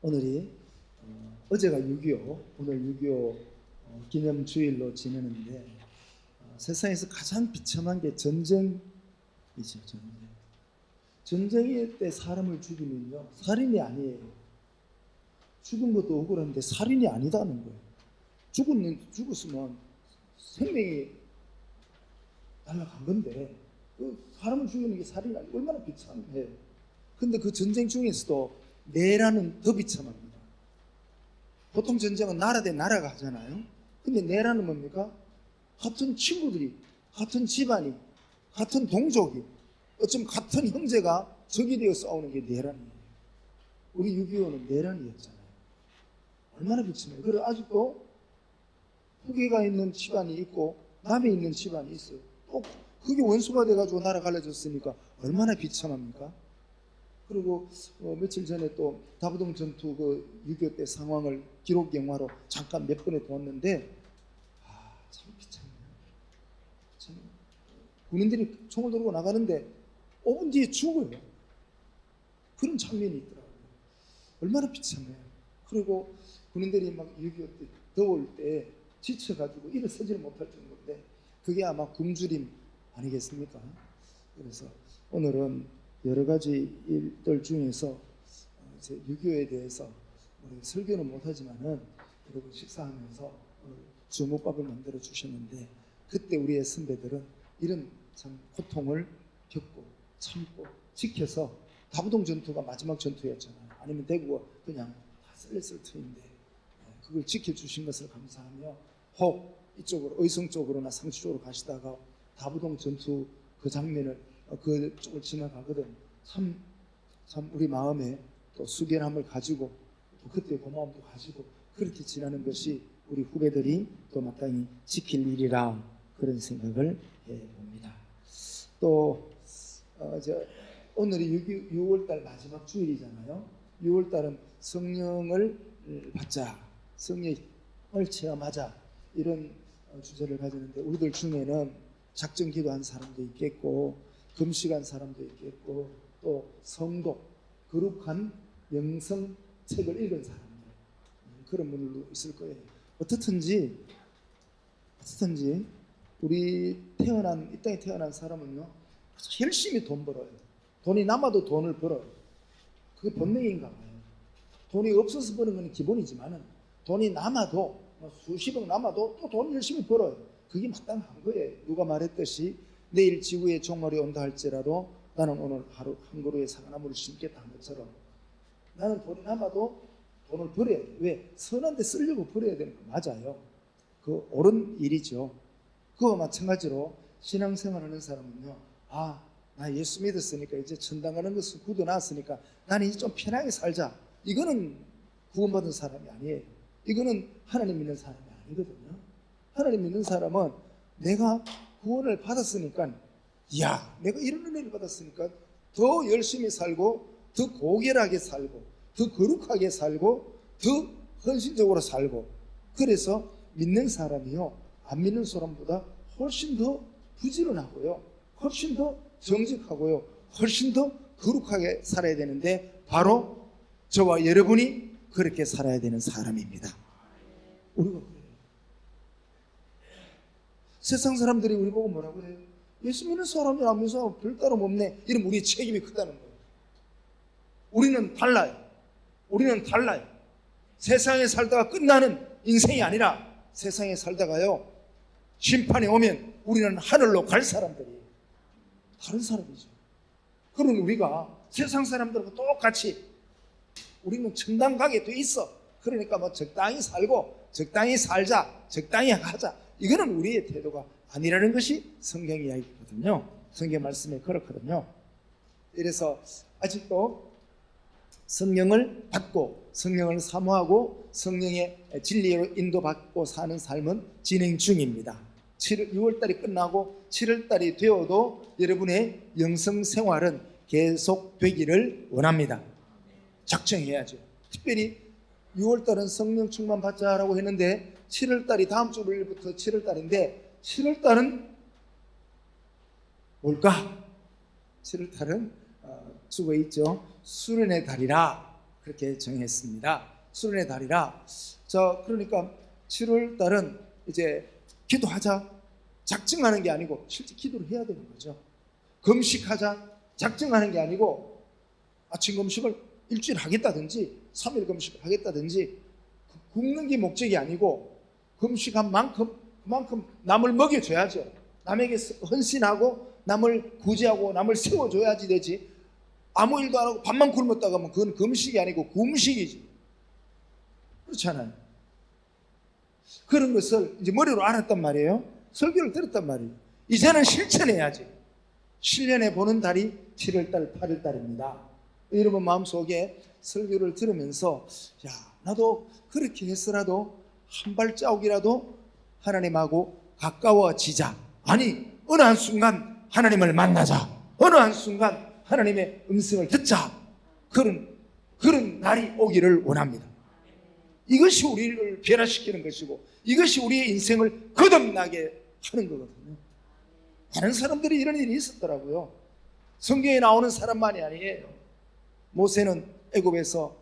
오늘이 어제가 6.25, 오늘 6.25 기념주일로 지내는데 세상에서 가장 비참한 게 전쟁이죠. 전쟁일 때 사람을 죽이면요, 살인이 아니에요. 죽은 것도 억울한데 살인이 아니다는 거예요. 죽었으면 생명이 날아간 건데 사람을 죽이는 게 살인이 아니고 얼마나 비참해요. 근데 그 전쟁 중에서도 내란은 더 비참합니다. 보통 전쟁은 나라 대 나라가 하잖아요. 근데 내란은 뭡니까? 같은 친구들이, 같은 집안이, 같은 동족이, 어쩜 같은 형제가 적이 되어 싸우는 게 내란이에요. 우리 6.25는 내란이었잖아요. 얼마나 비참해요. 그리고 아직도 후계가 있는 집안이 있고 남에 있는 집안이 있어요. 또 그게 원수가 돼가지고 나라 갈라졌으니까 얼마나 비참합니까? 그리고 며칠 전에 또 다부동 전투 그 6.25 때 상황을 기록 영화로 잠깐 몇 번에 보았는데 참 비참해요. 참 군인들이 총을 들고 나가는데 5분 뒤에 죽어요. 그런 장면이 있더라고요. 얼마나 비참해요. 그리고 군인들이 막 6.25 때 더울 때 지쳐가지고 일어서지를 못할 정도인데 그게 아마 굶주림 아니겠습니까? 그래서 오늘은 여러 가지 일들 중에서 6.25에 대해서 설교는 못하지만은 여러분 식사하면서 주먹밥을 만들어 주셨는데 그때 우리의 선배들은 이런 참 고통을 겪고 참고 지켜서 다부동 전투가 마지막 전투였잖아요. 아니면 대구가 그냥 다 쓸렸을 터인데 그걸 지켜주신 것을 감사하며 혹 이쪽으로 의성 쪽으로나 상주 쪽으로 가시다가 다부동 전투 그 장면을 그쪽을 지나가거든 참 우리 마음에 또 숙연함을 가지고 또 그때의 고마움도 가지고 그렇게 지나는 것이 우리 후배들이 또 마땅히 지킬 일이라 그런 생각을 해봅니다. 또 오늘이 6월달 마지막 주일이잖아요. 6월달은 성령을 받자, 성령을 체험하자 이런 주제를 가지는데 우리들 중에는 작정 기도한 사람도 있겠고 금식한 사람도 있겠고 또 성도, 거룩한 영성책을 읽은 사람들 그런 분들도 있을 거예요. 어떻든지 우리 이 땅에 태어난 사람은요 열심히 돈 벌어요. 돈이 남아도 돈을 벌어요. 그게 본능인가 봐요. 돈이 없어서 버는 건 기본이지만은 돈이 남아도 수십억 남아도 또 돈 열심히 벌어요. 그게 마땅한 거예요. 누가 말했듯이 내일 지구에 종말이 온다 할지라도 나는 오늘 하루 한 그루의 사과나무를 심겠다 한 것처럼 나는 돈이 남아도 돈을 벌어야 돼요. 왜? 선한 데 쓰려고 벌어야 되는 거 맞아요. 그 옳은 일이죠. 그와 마찬가지로 신앙생활하는 사람은요 나 예수 믿었으니까 이제 천당 가는 것은 굳어놨으니까 나는 이제 좀 편하게 살자. 이거는 구원받은 사람이 아니에요. 이거는 하나님 믿는 사람이 아니거든요. 하나님 믿는 사람은 내가 구원을 받았으니까 내가 이런 은혜를 받았으니까 더 열심히 살고 더 고결하게 살고 더 거룩하게 살고 더 헌신적으로 살고 그래서 믿는 사람이요 안 믿는 사람보다 훨씬 더 부지런하고요 훨씬 더 정직하고요 훨씬 더 거룩하게 살아야 되는데 바로 저와 여러분이 그렇게 살아야 되는 사람입니다. 우리가 그래요. 세상 사람들이 우리 보고 뭐라고 해요? 예수 믿는 사람이 안 믿는 사람 별다름 없네. 이러면 우리의 책임이 크다는 거예요. 우리는 달라요. 세상에 살다가 끝나는 인생이 아니라 세상에 살다가요 심판이 오면 우리는 하늘로 갈 사람들이에요. 다른 사람이죠. 그런 우리가 세상 사람들과 똑같이 우리는 천당 가게 돼 있어. 그러니까 적당히 살고 적당히 살자, 적당히 하자. 이거는 우리의 태도가 아니라는 것이 성경 이야기거든요. 성경 말씀에 그렇거든요. 이래서 아직도 성령을 받고 성령을 사모하고 성령의 진리로 인도받고 사는 삶은 진행 중입니다. 6월달이 끝나고 7월달이 되어도 여러분의 영성 생활은 계속 되기를 원합니다. 작정해야죠. 특별히 6월달은 성령 충만 받자라고 했는데 7월달이 다음 주 일부터 7월달인데 7월달은 뭘까? 7월달은 주가 있죠. 수련의 달이라 그렇게 정했습니다. 수련의 달이라. 그러니까 7월 달은 이제 기도하자, 작정하는 게 아니고 실제 기도를 해야 되는 거죠. 금식하자, 작정하는 게 아니고 아침 금식을 일주일 하겠다든지 3일 금식을 하겠다든지 굶는 게 목적이 아니고 금식한 만큼 그만큼 남을 먹여줘야죠. 남에게 헌신하고 남을 구제하고 남을 세워줘야지 되지. 아무 일도 안 하고 밥만 굶었다가 하면 그건 금식이 아니고 굶식이지. 그렇잖아요. 그런 것을 이제 머리로 알았단 말이에요. 설교를 들었단 말이에요. 이제는 실천해야지. 실현해 보는 달이 7월달, 8월달입니다. 여러분 마음속에 설교를 들으면서 야, 나도 그렇게 했으라도 한 발자국이라도 하나님하고 가까워지자. 아니, 어느 한순간 하나님을 만나자. 어느 한순간 하나님의 음성을 듣자. 그런 날이 오기를 원합니다. 이것이 우리를 변화시키는 것이고 이것이 우리의 인생을 거듭나게 하는 거거든요. 많은 사람들이 이런 일이 있었더라고요. 성경에 나오는 사람만이 아니에요. 모세는 애굽에서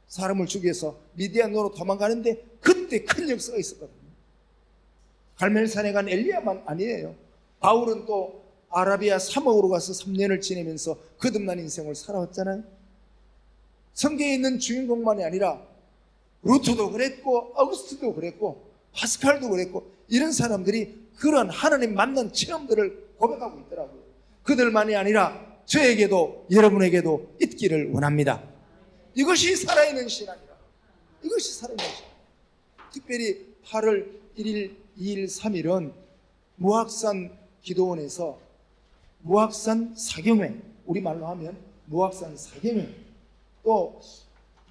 사람을 죽여서 미디안으로 도망가는데 그때 큰 역사가 있었거든요. 갈멜산에 간 엘리야만 아니에요. 바울은 또 아라비아 사막으로 가서 3년을 지내면서 거듭난 인생을 살아왔잖아요. 성경에 있는 주인공만이 아니라 루트도 그랬고 어구스트도 그랬고 파스칼도 그랬고 이런 사람들이 그런 하나님 만난 체험들을 고백하고 있더라고요. 그들만이 아니라 저에게도 여러분에게도 있기를 원합니다. 이것이 살아있는 신앙이라. 이것이 살아있는 신앙. 특별히 8월 1일, 2일, 3일은 무학산 기도원에서 무학산 사경회, 우리말로 하면 무학산 사경회, 또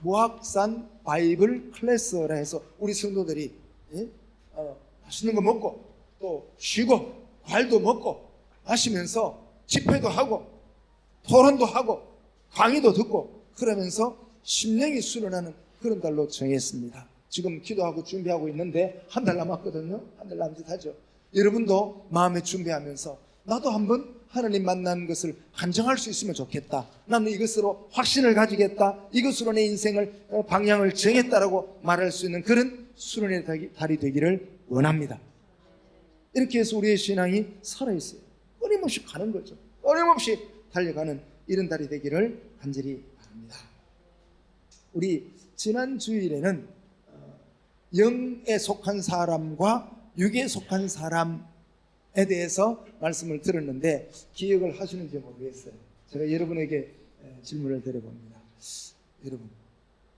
무학산 바이블 클래스라 해서 우리 성도들이 맛있는 거 먹고 또 쉬고 과일도 먹고 마시면서 집회도 하고 토론도 하고 강의도 듣고 그러면서 심령이 수련하는 그런 달로 정했습니다. 지금 기도하고 준비하고 있는데 한 달 남았거든요. 한 달 남짓하죠. 여러분도 마음에 준비하면서 나도 한번 하나님 만난 것을 간증할 수 있으면 좋겠다. 나는 이것으로 확신을 가지겠다. 이것으로 내 인생을 방향을 정했다라고 말할 수 있는 그런 수련의 달이 되기를 원합니다. 이렇게 해서 우리의 신앙이 살아있어요. 끊임없이 가는 거죠. 끊임없이 달려가는 이런 달이 되기를 간절히 바랍니다. 우리 지난 주일에는 영에 속한 사람과 육에 속한 사람에 대해서 말씀을 들었는데 기억을 하시는지 모르겠어요. 제가 여러분에게 질문을 드려봅니다. 여러분,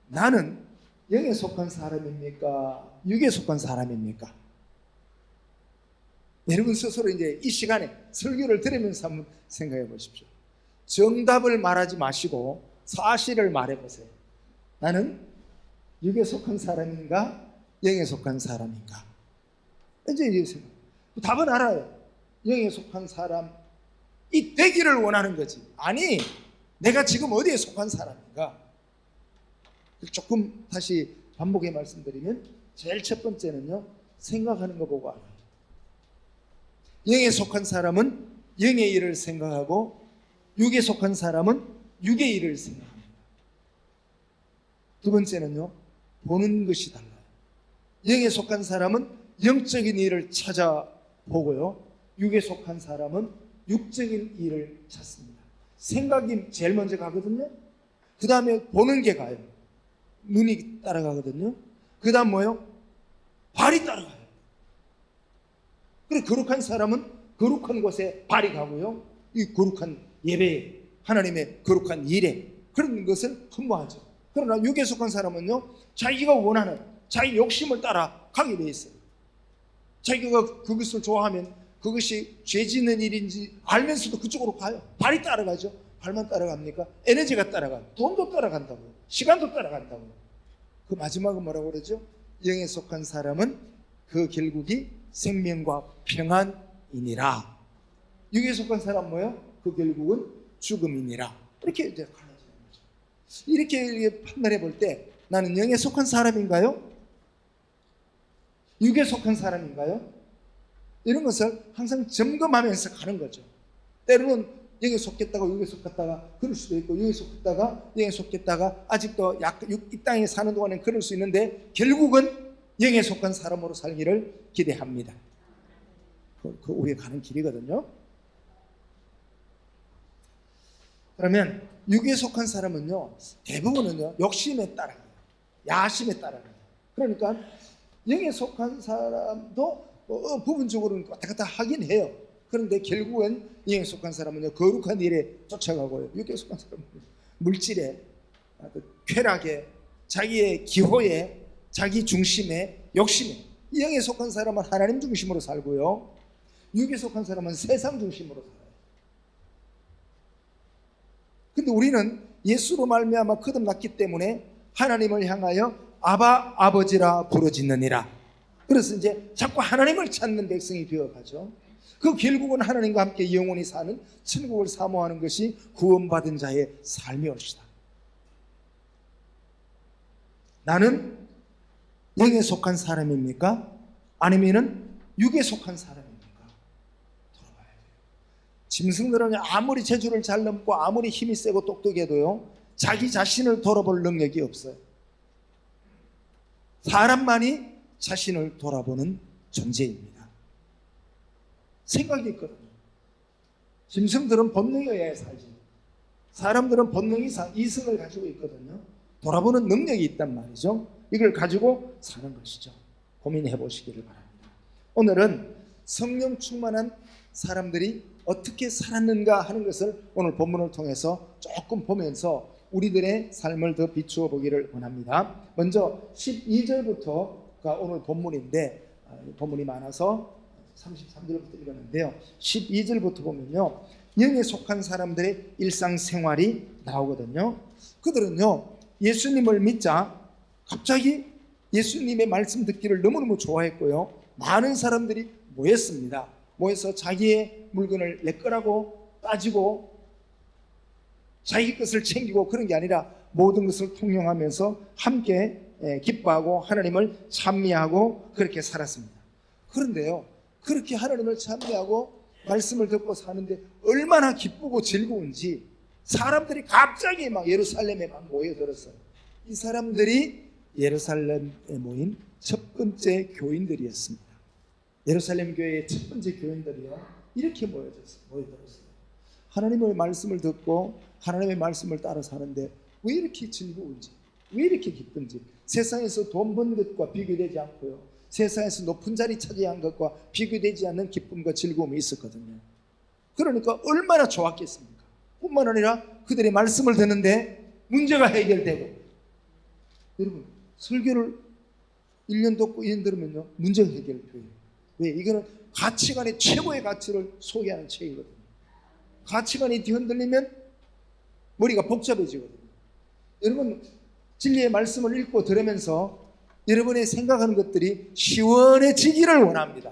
나는 영에 속한 사람입니까? 육에 속한 사람입니까? 여러분 스스로 이제 이 시간에 설교를 들으면서 한번 생각해 보십시오. 정답을 말하지 마시고 사실을 말해 보세요. 나는 육에 속한 사람인가? 영에 속한 사람인가? 이제 생각. 답은 알아요. 영에 속한 사람 이 되기를 원하는 거지. 아니, 내가 지금 어디에 속한 사람인가? 조금 다시 반복해 말씀드리면 제일 첫 번째는요, 생각하는 거 보고 알아요. 영에 속한 사람은 영의 일을 생각하고 육에 속한 사람은 육의 일을 생각합니다. 두 번째는요, 보는 것이 달라요. 영에 속한 사람은 영적인 일을 찾아보고요, 육에 속한 사람은 육적인 일을 찾습니다. 생각이 제일 먼저 가거든요. 그 다음에 보는 게 가요. 눈이 따라가거든요. 그 다음 뭐요? 발이 따라가요. 그리고 거룩한 사람은 거룩한 곳에 발이 가고요, 이 거룩한 예배에, 하나님의 거룩한 일에 그런 것을 흠모하죠. 그러나 육에 속한 사람은요, 자기가 원하는 자기 욕심을 따라 가게 돼 있어요. 자기가 그것을 좋아하면 그것이 죄 짓는 일인지 알면서도 그쪽으로 가요. 발이 따라가죠. 발만 따라갑니까? 에너지가 따라가요. 돈도 따라간다고요. 시간도 따라간다고요. 그 마지막은 뭐라고 그러죠? 영에 속한 사람은 그 결국이 생명과 평안이니라. 육에 속한 사람 뭐예요? 그 결국은 죽음이니라. 이렇게 이제 갈라지는 거죠. 이렇게 판단해 볼 때 나는 영에 속한 사람인가요? 육에 속한 사람인가요? 이런 것을 항상 점검하면서 가는 거죠. 때로는 여기에 속했다가 여기에 속했다가 그럴 수도 있고, 여기에 속했다가 여기에 속했다가 아직도 이 땅에 사는 동안에 그럴 수 있는데, 결국은 영에 속한 사람으로 살기를 기대합니다. 그 우리가 가는 길이거든요. 그러면 육에 속한 사람은요, 대부분은요 욕심에 따라가요. 야심에 따라가요. 그러니까 영에 속한 사람도 부분적으로는 왔다 갔다 하긴 해요. 그런데 결국은 영에 속한 사람은요 거룩한 일에 쫓아가고요, 육에 속한 사람은 물질에, 쾌락에, 자기의 기호에, 자기 중심에, 욕심에. 영에 속한 사람은 하나님 중심으로 살고요, 육에 속한 사람은 세상 중심으로 살아요. 근데 우리는 예수로 말미암아 거듭났기 때문에 하나님을 향하여 아바, 아버지라 부르짖느니라. 그래서 이제 자꾸 하나님을 찾는 백성이 되어가죠. 그 결국은 하나님과 함께 영원히 사는 천국을 사모하는 것이 구원받은 자의 삶이 옳시다. 나는 영에 속한 사람입니까? 아니면은 육에 속한 사람입니까? 돌아봐야 돼요. 짐승들은 아무리 재주를 잘 넘고 아무리 힘이 세고 똑똑해도요, 자기 자신을 돌아볼 능력이 없어요. 사람만이 자신을 돌아보는 존재입니다. 생각이 있거든요. 짐승들은 본능에 의해 살지, 사람들은 본능이 이성을 가지고 있거든요. 돌아보는 능력이 있단 말이죠. 이걸 가지고 사는 것이죠. 고민해 보시기를 바랍니다. 오늘은 성령 충만한 사람들이 어떻게 살았는가 하는 것을 오늘 본문을 통해서 조금 보면서 우리들의 삶을 더 비추어 보기를 원합니다. 먼저 12절부터가 오늘 본문인데, 본문이 많아서 33절부터 읽었는데요, 12절부터 보면요, 영에 속한 사람들의 일상생활이 나오거든요. 그들은요 예수님을 믿자 갑자기 예수님의 말씀 듣기를 너무너무 좋아했고요, 많은 사람들이 모였습니다. 모여서 자기의 물건을 내 거라고 따지고 자기 것을 챙기고 그런 게 아니라 모든 것을 통용하면서 함께 기뻐하고 하나님을 찬미하고 그렇게 살았습니다. 그런데요, 그렇게 하나님을 찬미하고 말씀을 듣고 사는데 얼마나 기쁘고 즐거운지 사람들이 갑자기 막 예루살렘에 막 모여들었어요. 이 사람들이 예루살렘에 모인 첫 번째 교인들이었습니다. 예루살렘 교회의 첫 번째 교인들이요, 이렇게 모여들었어요. 하나님의 말씀을 듣고 하나님의 말씀을 따라 사는데 왜 이렇게 즐거운지, 왜 이렇게 기쁜지, 세상에서 돈 번 것과 비교되지 않고요, 세상에서 높은 자리 차지한 것과 비교되지 않는 기쁨과 즐거움이 있었거든요. 그러니까 얼마나 좋았겠습니까? 뿐만 아니라 그들의 말씀을 듣는데 문제가 해결되고, 여러분 설교를 1년 듣고 2년 들으면요 문제가 해결돼요. 왜? 이거는 가치관의 최고의 가치를 소개하는 책이거든요. 가치관이 뒤흔들리면 머리가 복잡해지거든요. 여러분 진리의 말씀을 읽고 들으면서 여러분의 생각하는 것들이 시원해지기를 원합니다.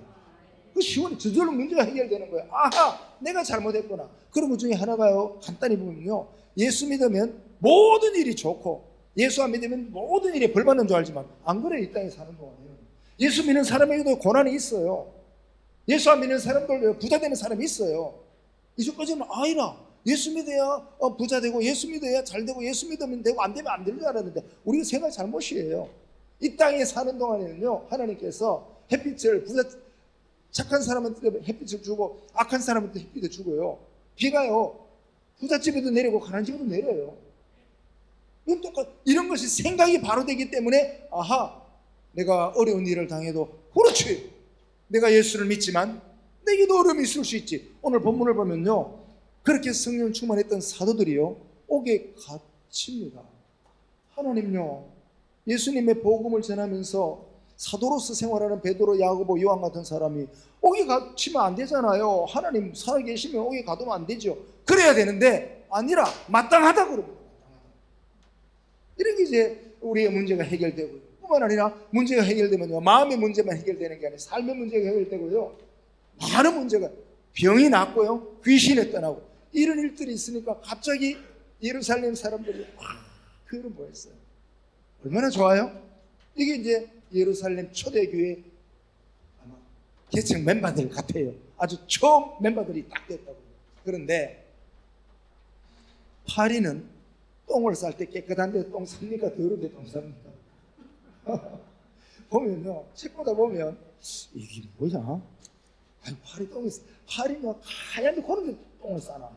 그 시원해, 저절로 문제가 해결되는 거예요. 아하, 내가 잘못했구나. 그런 것 중에 하나가요, 간단히 보면요, 예수 믿으면 모든 일이 좋고 예수 안 믿으면 모든 일에 벌 받는 줄 알지만 안 그래요. 이 땅에 사는 동안에는 예수 믿는 사람에게도 고난이 있어요. 예수 안 믿는 사람들도 부자 되는 사람이 있어요. 이전까지는 아니라 예수 믿어야 부자 되고 예수 믿어야 잘 되고 예수 믿으면 되고 안 되면 안 되는 줄 알았는데 우리가 생각 잘못이에요. 이 땅에 사는 동안에는요, 하나님께서 햇빛을 착한 사람한테 햇빛을 주고 악한 사람한테 햇빛을 주고요, 비가요 부잣집에도 내리고 가난한 집에도 내려요. 이건 똑같, 이런 것이 생각이 바로 되기 때문에 아하, 내가 어려운 일을 당해도 그렇지, 내가 예수를 믿지만 내게도 어려움이 있을 수 있지. 오늘 본문을 보면요, 그렇게 성령 충만했던 사도들이요 옥에 갇힙니다. 하나님요, 예수님의 복음을 전하면서 사도로서 생활하는 베드로, 야고보, 요한 같은 사람이 옥에 갇히면 안 되잖아요. 하나님 살아계시면 옥에 가두면 안 되죠. 그래야 되는데 아니라 마땅하다 그럽니다. 이렇게 이제 우리의 문제가 해결되고요, 뿐만 아니라 문제가 해결되면요 마음의 문제만 해결되는 게 아니라 삶의 문제가 해결되고요, 많은 문제가, 병이 낫고요, 귀신이 떠나고 이런 일들이 있으니까 갑자기 예루살렘 사람들이 그걸 뭐했어요? 얼마나 좋아요? 이게 이제 예루살렘 초대교회 아마 개척 멤버들 같아요. 아주 처음 멤버들이 딱 됐다고. 그런데 파리는 똥을 쌀 때 깨끗한데 똥 삽니까? 더러운데 똥 삽니까? 보면요, 책보다 보면 이게 뭐야? 아니, 파리는 하얀데 그런데 똥을 싸나?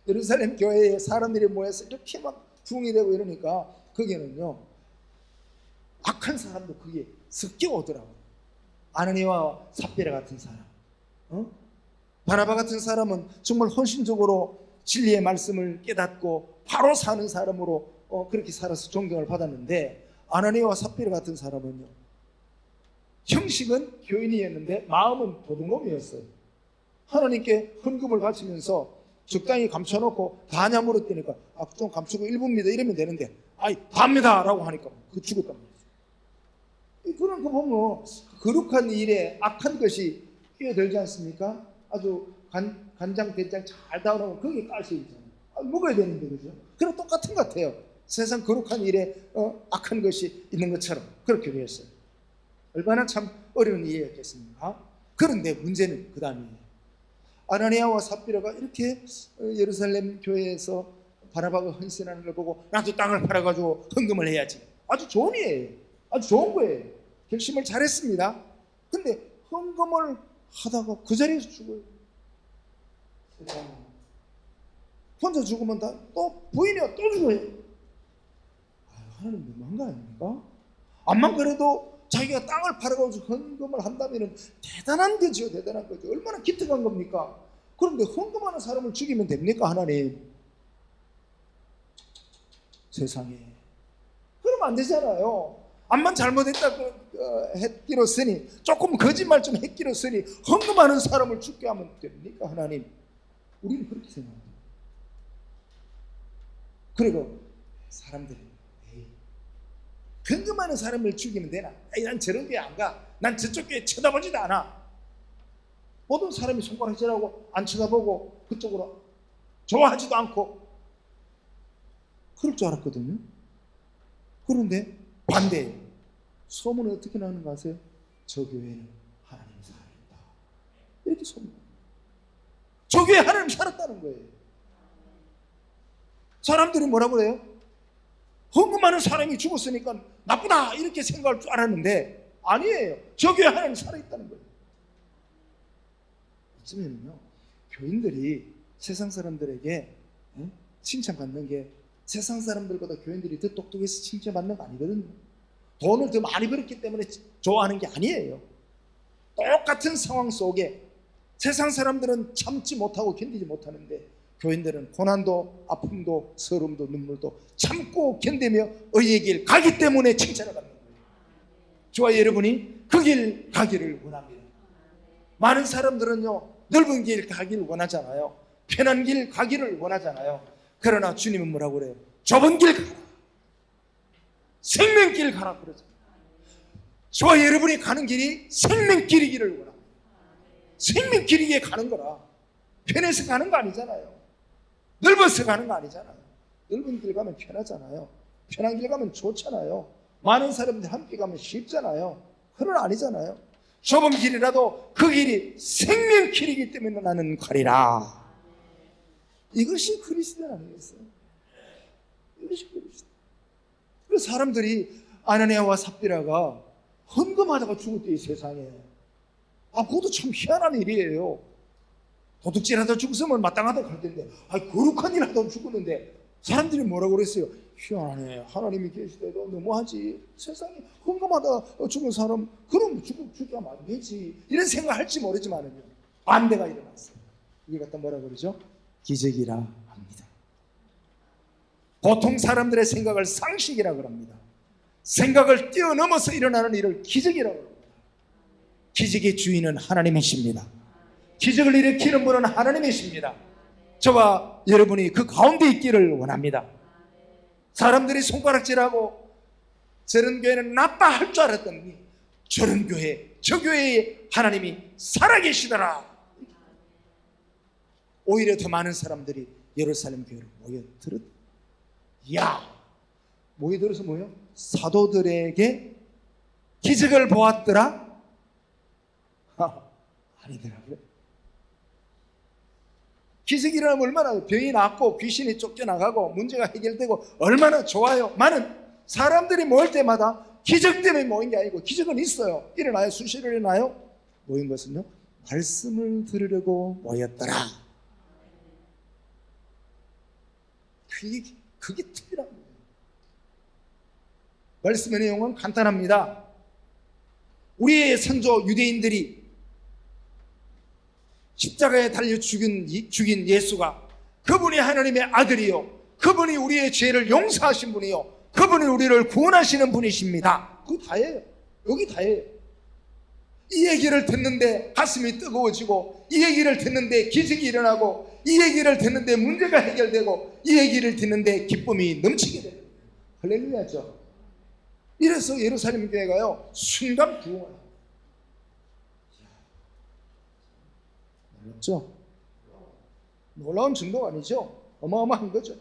예루살렘 교회에 사람들이 모여서 이렇게 막 붕이 되고 이러니까 거기는요, 악한 사람도 거기에 섞여 오더라고요. 아나니아와 삽비라 같은 사람, 바나바 같은 사람은 정말 헌신적으로 진리의 말씀을 깨닫고 바로 사는 사람으로 그렇게 살아서 존경을 받았는데, 아나니아와 삽비라 같은 사람은요, 형식은 교인이었는데 마음은 도둑놈이었어요. 하나님께 헌금을 바치면서 적당히 감춰놓고 다냐 물었더니까 좀 감추고 1분입니다 이러면 되는데, 아이 답니다 라고 하니까 그 죽었단 말이죠. 그런 거 보면 거룩한 일에 악한 것이 끼어들지 않습니까? 아주 간장 된장 잘 다워놓으면 거기에 가시 있잖아요. 먹어야 되는데, 그죠? 그럼 똑같은 것 같아요. 세상 거룩한 일에 악한 것이 있는 것처럼 그렇게 되었어요. 얼마나 참 어려운 일이었겠습니까? 그런데 문제는 그 다음이에요. 아나니아와 삽비라가 이렇게 예루살렘 교회에서 바나바가 헌신하는 걸 보고 나도 땅을 팔아가지고 헌금을 해야지. 아주 좋은 일이에요. 아주 좋은 거예요. 결심을 잘했습니다. 근데 헌금을 하다가 그 자리에서 죽어요. 혼자 죽으면 또 부인이요 또 죽어요. 하나님 너무한 거 아닙니까? 암만 그래도 자기가 땅을 팔아가지고 헌금을 한다면 대단한 거죠. 대단한 거죠. 얼마나 기특한 겁니까? 그런데 헌금하는 사람을 죽이면 됩니까, 하나님? 세상에. 그러면 안 되잖아요. 암만 잘못했다 했기로서니, 조금 거짓말 좀 했기로서니 헌금하는 사람을 죽게 하면 됩니까, 하나님? 우리는 그렇게 생각합니다. 그리고 사람들이 헌금하는 사람을 죽이면 되나? 난 저런 교회 안 가. 난 저쪽 교회 쳐다보지도 않아. 모든 사람이 손가락질하고 안 쳐다보고 그쪽으로 좋아하지도 않고 그럴 줄 알았거든요. 그런데 반대예요. 소문은 어떻게 나는가 아세요? 저 교회는 하나님이 살아있다. 이렇게 소문. 저 교회 하나님 살았다는 거예요. 사람들이 뭐라고 그래요? 헌금하는 사람이 죽었으니까 나쁘다 이렇게 생각할 줄 알았는데 아니에요. 저 교회 하나님 살아있다는 거예요. 어쩌면요, 교인들이 세상 사람들에게 칭찬받는 게 세상 사람들보다 교인들이 더 똑똑해서 칭찬받는 거 아니거든요. 돈을 더 많이 벌었기 때문에 좋아하는 게 아니에요. 똑같은 상황 속에 세상 사람들은 참지 못하고 견디지 못하는데 교인들은 고난도 아픔도 서름도 눈물도 참고 견디며 의의 길 가기 때문에 칭찬을 받는 거예요. 저와 여러분이 그 길 가기를 원합니다. 많은 사람들은요, 넓은 길 가기를 원하잖아요. 편한 길 가기를 원하잖아요. 그러나 주님은 뭐라고 그래요? 좁은 길 가라, 생명길 가라 그러잖아요. 저와 여러분이 가는 길이 생명길이기를 원합니다. 생명길이기에 가는 거라. 편해서 가는 거 아니잖아요. 넓어서 가는 거 아니잖아요. 넓은 길 가면 편하잖아요. 편한 길 가면 좋잖아요. 많은 사람들이 함께 가면 쉽잖아요. 그건 아니잖아요. 좁은 길이라도 그 길이 생명길이기 때문에 나는 가리라. 이것이 그리스도 아니겠어요? 이것이 그리스도. 그래서 사람들이 아나니아와 삽비라가 헌금하다가 죽었대, 이 세상에. 그것도 참 희한한 일이에요. 도둑질하다 죽었으면 마땅하다 할 텐데, 거룩한 일 하다 죽었는데 사람들이 뭐라고 그랬어요? 희한하네, 하나님이 계시대도 너무하지. 세상에 헌금하다 죽은 사람 그럼 죽게 하면 안 되지, 이런 생각할지 모르지만은요, 반대가 일어났어요. 이게 갖다 뭐라 그러죠? 기적이라 합니다. 보통 사람들의 생각을 상식이라 그럽니다. 생각을 뛰어넘어서 일어나는 일을 기적이라고 합니다. 기적의 주인은 하나님이십니다. 기적을 일으키는 분은 하나님이십니다. 저와 여러분이 그 가운데 있기를 원합니다. 사람들이 손가락질하고 저런 교회는 나빠 할 줄 알았더니 저런 교회, 저 교회에 하나님이 살아계시더라. 오히려 더 많은 사람들이 예루살렘 교회로 모여들었다. 모여들어서 뭐요? 사도들에게 기적을 보았더라? 아니더라고요. 기적이 일어나면 얼마나 병이 낫고 귀신이 쫓겨나가고 문제가 해결되고 얼마나 좋아요. 많은 사람들이 모일 때마다 기적 때문에 모인 게 아니고 기적은 있어요. 일어나요. 수시로 일어나요. 모인 것은요, 말씀을 들으려고 모였더라. 그게 특별한 거예요. 말씀의 내용은 간단합니다. 우리의 선조 유대인들이 십자가에 달려 죽인 예수가 그분이 하나님의 아들이요, 그분이 우리의 죄를 용서하신 분이요, 그분이 우리를 구원하시는 분이십니다. 그거 다예요. 여기 다예요. 이 얘기를 듣는데 가슴이 뜨거워지고, 이 얘기를 듣는데 기적이 일어나고, 이 얘기를 듣는데 문제가 해결되고, 이 얘기를 듣는데 기쁨이 넘치게 됩니다. 할렐루야죠. 이래서 예루살렘 교회가요, 순간 부흥을. 놀랍죠? 놀라운 정도가 아니죠. 어마어마한 거죠.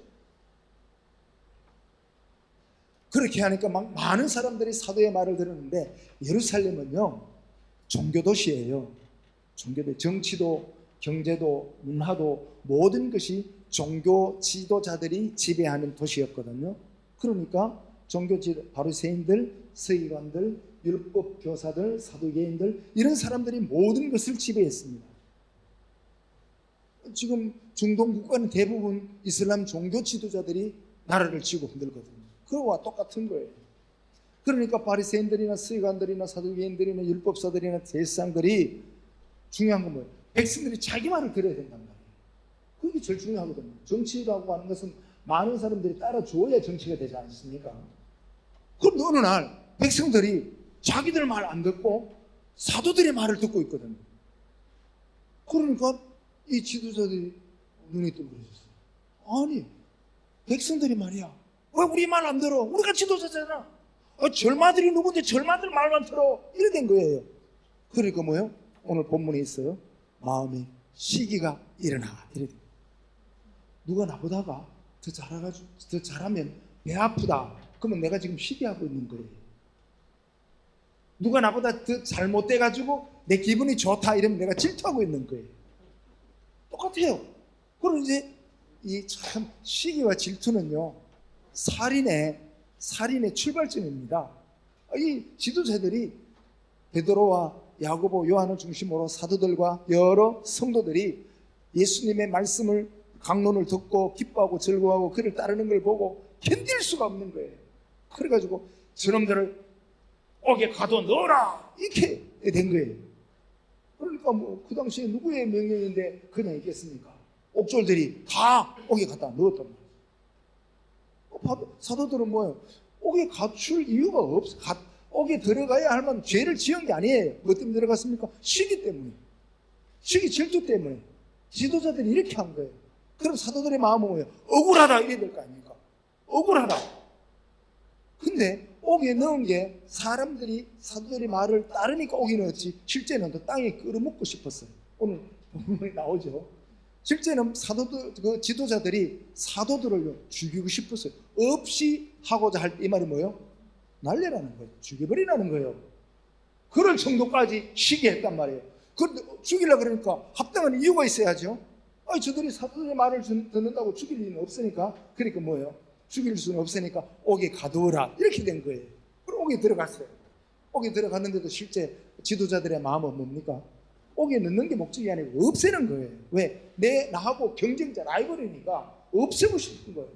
그렇게 하니까 막 많은 사람들이 사도의 말을 들었는데, 예루살렘은요, 종교도시예요. 종교도, 정치도, 경제도, 문화도 모든 것이 종교 지도자들이 지배하는 도시였거든요. 그러니까 종교 지도, 바리새인들, 서기관들, 율법 교사들, 사두개인들, 이런 사람들이 모든 것을 지배했습니다. 지금 중동 국가는 대부분 이슬람 종교 지도자들이 나라를 쥐고 흔들거든요. 그거와 똑같은 거예요. 그러니까 바리새인들이나 서기관들이나 사두개인들이나 율법사들이나 대제사장들이 중요한 건 뭐예요? 백성들이 자기 말을 들어야 된단 말이에요. 그게 제일 중요하거든요. 정치라고 하는 것은 많은 사람들이 따라줘야 정치가 되지 않습니까? 그런데 어느 날 백성들이 자기들 말 안 듣고 사도들의 말을 듣고 있거든요. 그러니까 이 지도자들이 눈이 뜬그러졌어요. 아니, 백성들이 말이야, 왜 우리 말 안 들어? 우리가 지도자잖아. 절마들이 누군데 절마들 말만 들어? 이래 된 거예요. 그러니까 뭐예요? 오늘 본문에 있어요. 마음에 시기가 일어나. 이래. 누가 나보다가 더 잘하면 배 아프다. 그러면 내가 지금 시기하고 있는 거예요. 누가 나보다 더 잘못돼가지고 내 기분이 좋다 이러면 내가 질투하고 있는 거예요. 똑같아요. 그럼 이제 이 참 시기와 질투는요, 살인의 출발점입니다. 이 지도자들이 베드로와 야고보, 요한을 중심으로 사도들과 여러 성도들이 예수님의 말씀을, 강론을 듣고 기뻐하고 즐거워하고 그를 따르는 걸 보고 견딜 수가 없는 거예요. 그래가지고 저놈들을 옥에 가둬넣어라 이렇게 된 거예요. 그러니까 뭐 그 당시에 누구의 명령인데 그냥 있겠습니까? 옥졸들이 다 옥에 갖다 넣었단 말이에요. 사도들은 뭐예요? 옥에 갇힐 이유가 없어. 옥에 들어가야 할 만한 죄를 지은 게 아니에요. 뭐 때문에 들어갔습니까? 시기 때문에. 시기 질투 때문에. 지도자들이 이렇게 한 거예요. 그럼 사도들의 마음은 뭐예요? 억울하다 이래야 될 거 아닙니까? 억울하다. 근데 옥에 넣은 게 사람들이 사도들의 말을 따르니까 옥에 넣었지, 실제는 또 땅에 끌어먹고 싶었어요. 오늘 본문에 나오죠. 실제는 사도들, 그 지도자들이 사도들을 죽이고 싶었어요. 없이 하고자 할 때 이 말이 뭐예요? 날려라는 거예요. 죽여버리라는 거예요. 그럴 정도까지 시기했단 말이에요. 그런데 죽이려고 그러니까 합당한 이유가 있어야죠. 저들이 사도들의 말을 듣는다고 죽일 일은 없으니까, 그러니까 뭐예요? 죽일 수는 없으니까 옥에 가두어라 이렇게 된 거예요. 그럼 옥에 들어갔어요. 옥에 들어갔는데도 실제 지도자들의 마음은 뭡니까? 옥에 넣는 게 목적이 아니고 없애는 거예요. 왜? 나하고 경쟁자 라이벌이니까 없애고 싶은 거예요.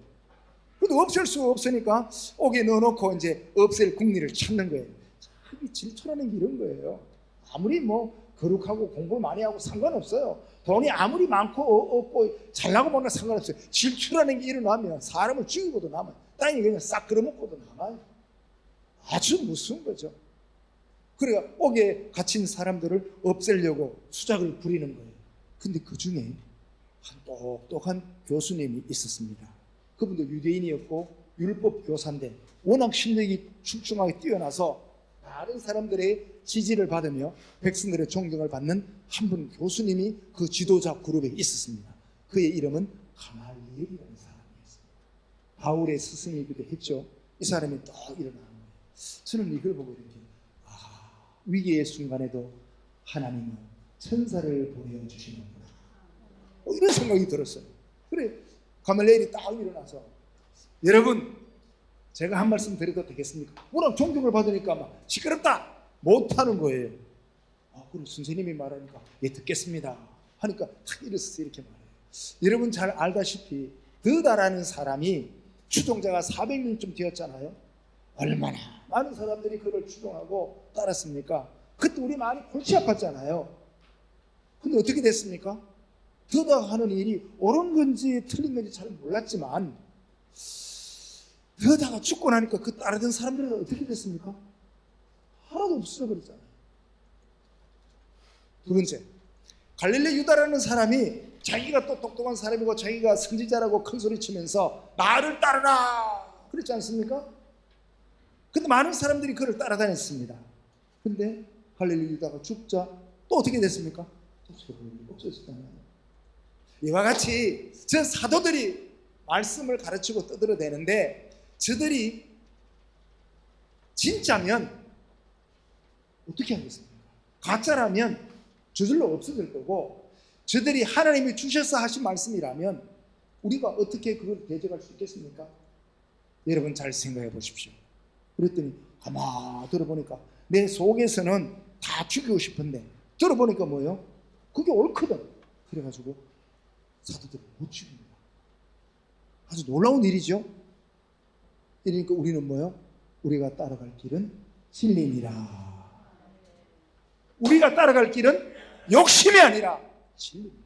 그래도 없앨 수가 없으니까 옥에 넣어놓고 이제 없앨 국리를 찾는 거예요. 그게 질투라는 게 이런 거예요. 아무리 뭐 거룩하고 공부 많이 하고 상관없어요. 돈이 아무리 많고 없고 잘나고 못나 상관없어요. 질투라는 게 일어나면 사람을 죽이고도 남아요. 땅에 그냥 싹 끌어먹고도 남아요. 아주 무서운 거죠. 그래야 옥에 갇힌 사람들을 없애려고 수작을 부리는 거예요. 근데 그 중에 한 똑똑한 교수님이 있었습니다. 그분도 유대인이었고 율법 교사인데 워낙 실력이 출중하게 뛰어나서 많은 사람들의 지지를 받으며 백성들의 존경을 받는 한 분 교수님이 그 지도자 그룹에 있었습니다. 그의 이름은 가말리엘이라는 사람이었습니다. 바울의 스승이기도 했죠. 이 사람이 또 일어나는 거예요. 저는 이걸 보고 이렇게 위기의 순간에도 하나님은 천사를 보내주시는구나. 이런 생각이 들었어요. 그래 가말리엘이 딱 일어나서 여러분 제가 한 말씀 드려도 되겠습니까? 워낙 존경을 받으니까 막 시끄럽다 못하는 거예요. 그럼 선생님이 말하니까 예 듣겠습니다 하니까 탁 일어서서 이렇게 말해요. 여러분 잘 알다시피 드다라는 사람이 추종자가 400명쯤 되었잖아요. 얼마나 많은 사람들이 그를 추종하고 따랐습니까? 그때 우리 많이 골치 아팠잖아요. 근데 어떻게 됐습니까? 드다 하는 일이 옳은 건지 틀린 건지 잘 몰랐지만 드다가 죽고 나니까 그 따르던 사람들은 어떻게 됐습니까? 하나도 없어져 버렸잖아요. 두 번째, 갈릴리 유다라는 사람이 자기가 또 똑똑한 사람이고 자기가 선지자라고 큰 소리 치면서 나를 따르라 그랬지 않습니까? 근데 많은 사람들이 그를 따라다녔습니다. 근데 갈릴리 유다가 죽자 또 어떻게 됐습니까? 또 소문이 없어졌잖아요. 이와 같이 저 사도들이 말씀을 가르치고 떠들어대는데 저들이 진짜면 어떻게 하겠습니까? 가짜라면 저절로 없어질 거고 저들이 하나님이 주셔서 하신 말씀이라면 우리가 어떻게 그걸 대적할 수 있겠습니까? 여러분 잘 생각해 보십시오. 그랬더니 가만 들어보니까 내 속에서는 다 죽이고 싶은데 들어보니까 뭐예요? 그게 옳거든. 그래가지고 사도들을 못 죽입니다. 아주 놀라운 일이죠. 그러니까 우리는 뭐예요? 우리가 따라갈 길은 진리니라. 우리가 따라갈 길은 욕심이 아니라 진리입니다.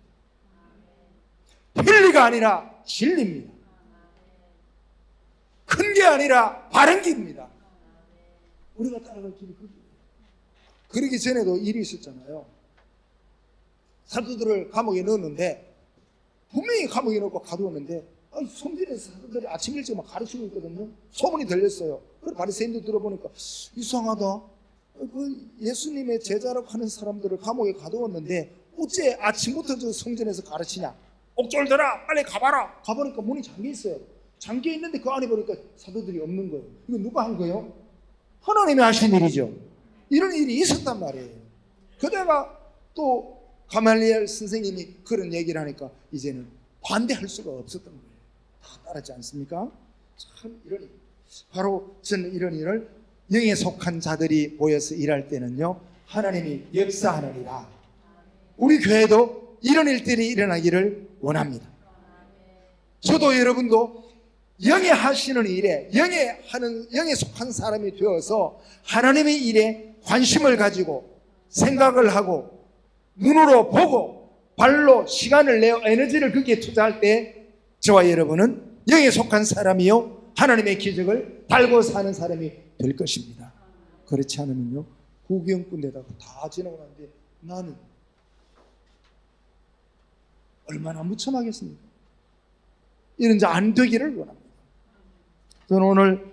편리가 아니라 진리입니다. 큰 게 아니라 바른 길입니다. 우리가 따라갈 길이 그거예요. 그러기 전에도 일이 있었잖아요. 사도들을 감옥에 넣었는데 분명히 감옥에 넣고 가두었는데 성전에서 사도들이 아침 일찍 막 가르치고 있거든요. 소문이 들렸어요. 그래서 바리새인들 들어보니까 이상하다. 그 예수님의 제자라고 하는 사람들을 감옥에 가두었는데 어째 아침부터 저 성전에서 가르치냐? 옥졸들아 빨리 가봐라. 가보니까 문이 잠겨 있어요. 잠겨 있는데 그 안에 보니까 사도들이 없는 거예요. 이거 누가 한 거예요? 하나님이 하신 일이죠. 이런 일이 있었단 말이에요. 그다가 또 가말리엘 선생님이 그런 얘기를 하니까 이제는 반대할 수가 없었던 거예요. 다 따르지 않습니까? 참 이런 일. 바로 저는 이런 일을 영에 속한 자들이 모여서 일할 때는요 하나님이 역사하느니라. 우리 교회도 이런 일들이 일어나기를 원합니다. 저도 여러분도 영에 하시는 일에 영에 속한 사람이 되어서 하나님의 일에 관심을 가지고 생각을 하고 눈으로 보고 발로 시간을 내어 에너지를 거기에 투자할 때 저와 여러분은 영에 속한 사람이요 하나님의 기적을 달고 사는 사람이 될 것입니다. 그렇지 않으면요 구경꾼에다가 다 지나고 나는데 나는 얼마나 무참하겠습니까? 이런 자 안 되기를 원합니다. 저는 오늘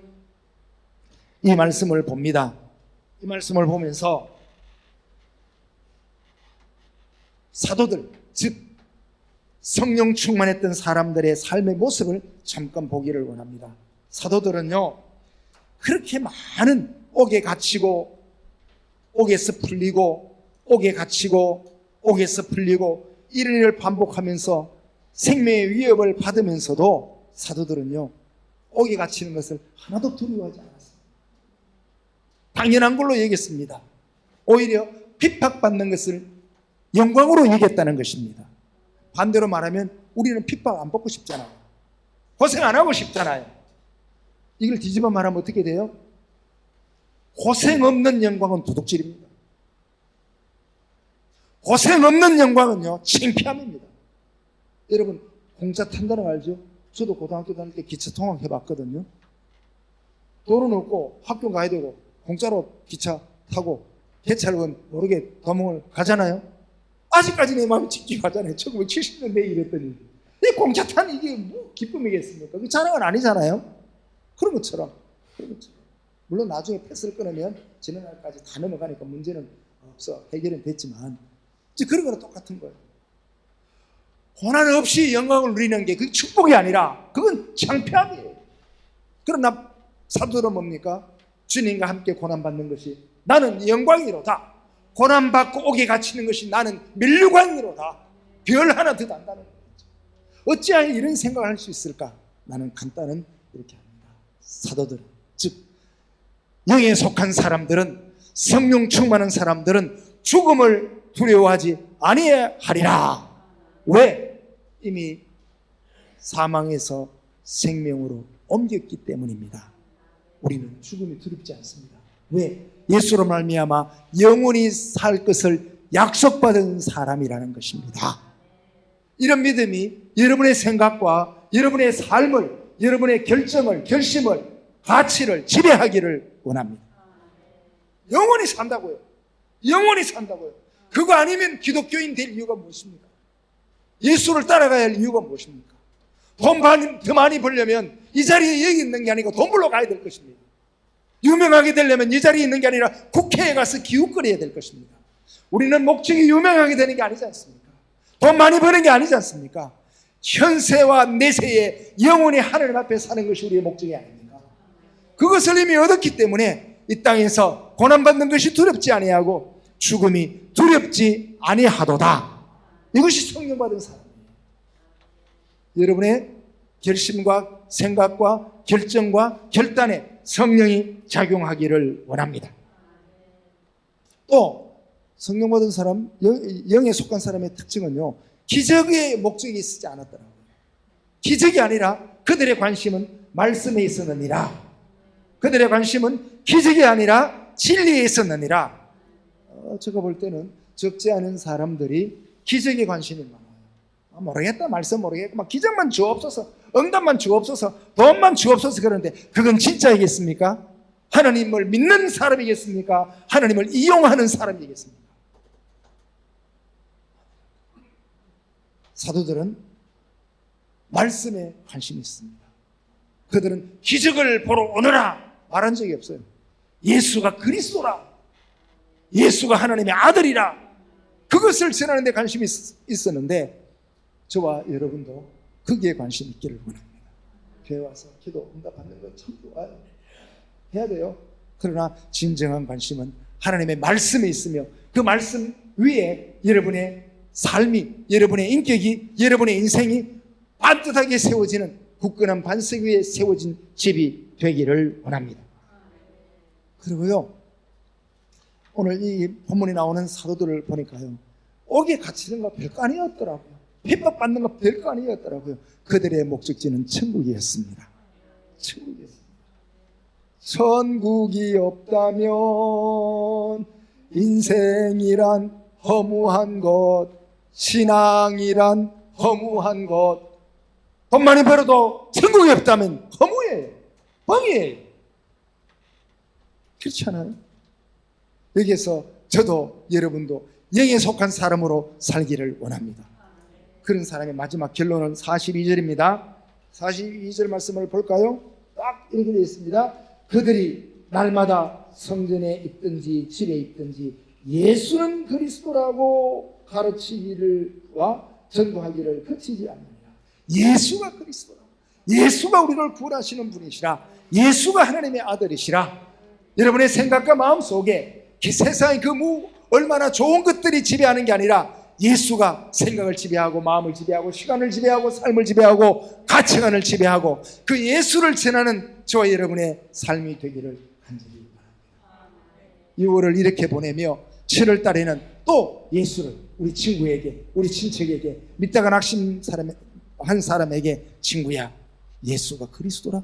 이 말씀을 봅니다. 이 말씀을 보면서 사도들, 즉 성령 충만했던 사람들의 삶의 모습을 잠깐 보기를 원합니다. 사도들은요 그렇게 많은 옥에 갇히고 옥에서 풀리고 옥에 갇히고 옥에서 풀리고 이런 일을 반복하면서 생명의 위협을 받으면서도 사도들은요 옥에 갇히는 것을 하나도 두려워하지 않았습니다. 당연한 걸로 여겼습니다. 오히려 핍박받는 것을 영광으로 여겼다는 것입니다. 반대로 말하면 우리는 핍박 안 받고 싶잖아요. 고생 안 하고 싶잖아요. 이걸 뒤집어 말하면 어떻게 돼요? 고생 없는 영광은 도둑질입니다. 고생 없는 영광은요 창피함입니다. 여러분 공짜 탄다는 거 알죠? 저도 고등학교 다닐 때 기차 통학 해봤거든요. 돈은 없고 학교 가야 되고 공짜로 기차 타고 개찰은 모르게 도망을 가잖아요. 아직까지 내 마음이 찝찝하잖아요. 1970년대에 이랬더니 이 공차 타는 이게 뭐 기쁨이겠습니까? 그 자랑은 아니잖아요. 그런 것처럼 물론 나중에 패스를 끊으면 지난 날까지 다 넘어가니까 문제는 없어 해결은 됐지만 그런 거랑 똑같은 거예요. 고난 없이 영광을 누리는 게 그게 축복이 아니라 그건 창피함이에요. 그러나 사도들은 뭡니까? 주님과 함께 고난받는 것이 나는 영광이로다. 고난받고 옥에 갇히는 것이 나는 멸류관이로다. 별 하나 더 단다는 거예요. 어찌하여 이런 생각을 할 수 있을까? 나는 간단한 이렇게 합니다. 사도들은, 즉 영에 속한 사람들은, 성령 충만한 사람들은 죽음을 두려워하지 아니하리라. 왜? 이미 사망에서 생명으로 옮겼기 때문입니다. 우리는 죽음이 두렵지 않습니다. 왜? 예수로 말미암아 영원히 살 것을 약속받은 사람이라는 것입니다. 이런 믿음이 여러분의 생각과 여러분의 삶을, 여러분의 결정을, 결심을, 가치를 지배하기를 원합니다. 영원히 산다고요. 영원히 산다고요. 그거 아니면 기독교인 될 이유가 무엇입니까? 예수를 따라가야 할 이유가 무엇입니까? 돈 더 많이 벌려면 이 자리에 여기 있는 게 아니고 돈 벌러 가야 될 것입니다. 유명하게 되려면 이 자리에 있는 게 아니라 국회에 가서 기웃거려야 될 것입니다. 우리는 목적이 유명하게 되는 게 아니지 않습니까? 돈 많이 버는 게 아니지 않습니까? 현세와 내세에 영원히 하나님 앞에 사는 것이 우리의 목적이 아닙니까? 그것을 이미 얻었기 때문에 이 땅에서 고난받는 것이 두렵지 아니하고 죽음이 두렵지 아니하도다. 이것이 성령받은 사람이에요. 여러분의 결심과 생각과 결정과 결단에 성령이 작용하기를 원합니다. 또 성령받은 사람, 영에 속한 사람의 특징은요, 기적의 목적이 있지 않았더라고요. 기적이 아니라 그들의 관심은 말씀에 있었느니라. 그들의 관심은 기적이 아니라 진리에 있었느니라. 제가 볼 때는 적지 않은 사람들이 기적에 관심이 많아요. 모르겠다, 말씀 모르겠고, 막 기적만 주옵소서, 응답만 주옵소서, 돈만 주옵소서. 그러는데 그건 진짜이겠습니까? 하나님을 믿는 사람이겠습니까? 하나님을 이용하는 사람이겠습니까? 사도들은 말씀에 관심이 있습니다. 그들은 기적을 보러 오너라 말한 적이 없어요. 예수가 그리스도라, 예수가 하나님의 아들이라, 그것을 전하는 데 관심이 있었는데 저와 여러분도 거기에 관심 있기를 원합니다. 교회 와서 기도 응답 받는 거 참 좋아요. 해야 돼요. 그러나 진정한 관심은 하나님의 말씀에 있으며 그 말씀 위에 여러분의 삶이, 여러분의 인격이, 여러분의 인생이 반듯하게 세워지는 굳건한 반석 위에 세워진 집이 되기를 원합니다. 그리고요, 오늘 이 본문에 나오는 사도들을 보니까요, 옥에 갇히는 거 별거 아니었더라고요. 핍박받는 거 별거 아니었더라고요. 그들의 목적지는 천국이었습니다. 천국이었습니다. 천국이 없다면 인생이란 허무한 것, 신앙이란 허무한 것, 돈 많이 벌어도 천국이 없다면 허무해요. 뻥이에요. 그렇지 않아요? 여기에서 저도 여러분도 영에 속한 사람으로 살기를 원합니다. 그런 사람의 마지막 결론은 42절입니다. 42절 말씀을 볼까요? 딱 이렇게 되어 있습니다. 그들이 날마다 성전에 있든지 집에 있든지 예수는 그리스도라고 가르치기를와 전도하기를 그치지 않느니라. 예수가 그리스도라, 예수가 우리를 구원하시는 분이시라, 예수가 하나님의 아들이시라. 여러분의 생각과 마음 속에 세상의 얼마나 좋은 것들이 지배하는 게 아니라 예수가 생각을 지배하고 마음을 지배하고 시간을 지배하고 삶을 지배하고 가치관을 지배하고 그 예수를 전하는 저와 여러분의 삶이 되기를 간절히 바랍니다. 6월을 이렇게 보내며 7월 달에는 또 예수를 우리 친구에게, 우리 친척에게, 믿다가 낙심 한 사람에게, 친구야, 예수가 그리스도라.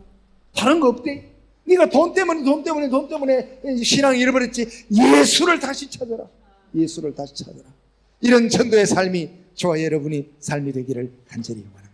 다른 거 없대. 네가 돈 때문에 신앙 잃어버렸지. 예수를 다시 찾아라. 예수를 다시 찾아라. 이런 전도의 삶이 저와 여러분이 삶이 되기를 간절히 원합니다.